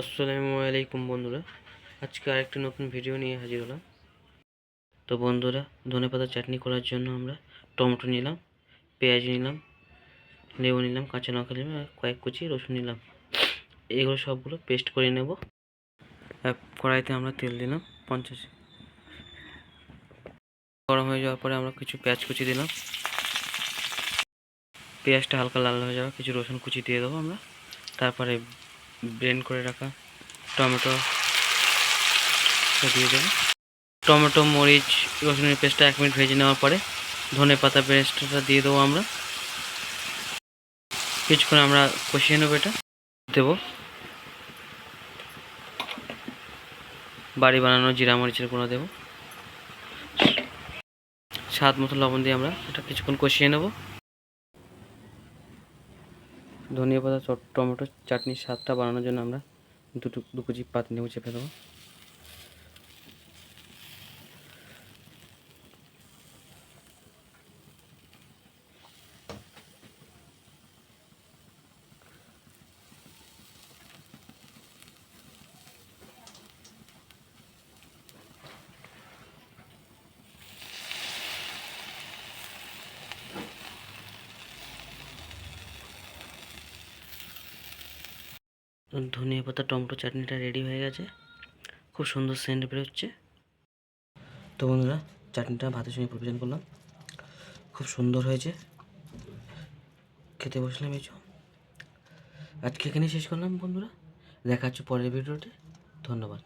আসসালামু আলাইকুম বন্ধুরা, আজকে আরেকটি নতুন ভিডিও নিয়ে হাজির হলাম। তো বন্ধুরা, ধনেপাতা চাটনি করার জন্য আমরা টমেটো নিলাম, পেঁয়াজ নিলাম, লেবু নিলাম, কাঁচা লঙ্কা নিলাম আর কয়েক কুচি রসুন নিলাম। এগুলো সবগুলো পেস্ট করে নেব। কড়াইতে আমরা তেল দিলাম 50। গরম হয়ে যাওয়ার পরে আমরা কিছু পেঁয়াজ কুচি দিলাম। পেঁয়াজটা হালকা লাল হয়ে যাওয়া কিছু রসুন কুচি দিয়ে দেবো আমরা। তারপরে ব্লেন্ড করে রাখা টমেটো দিয়ে দেবো। টমেটো, মরিচ, রসুনের পেস্টটা 1 মিনিট ভেজে নেওয়ার পরে ধনেপাতা পেস্টটা দিয়ে দেবো আমরা। কিছুক্ষণ আমরা কষিয়ে নেবো। এটা দেবো বাড়ি বানানো জিরা মরিচের গুঁড়ো দেবো। স্বাদ মতো লবণ দিয়ে আমরা এটা কিছুক্ষণ কষিয়ে নেব। ধনিয়া পাতা টমেটো চাটনির স্বাদটা বানানোর জন্য আমরা দু কুচি পাতি লেবু চেপে দেবো। ধনিয়া পাতা টমেটো চাটনিটা রেডি হয়ে গেছে, খুব সুন্দর সেন্ট বেরোচ্ছে। তো বন্ধুরা, চাটনিটা ভাতের সঙ্গে পরিবেশন করলাম, খুব সুন্দর হয়েছে। খেতে বসলাম এই আজকে এখানেই শেষ করলাম বন্ধুরা, দেখা হচ্ছে পরের ভিডিওতে। ধন্যবাদ।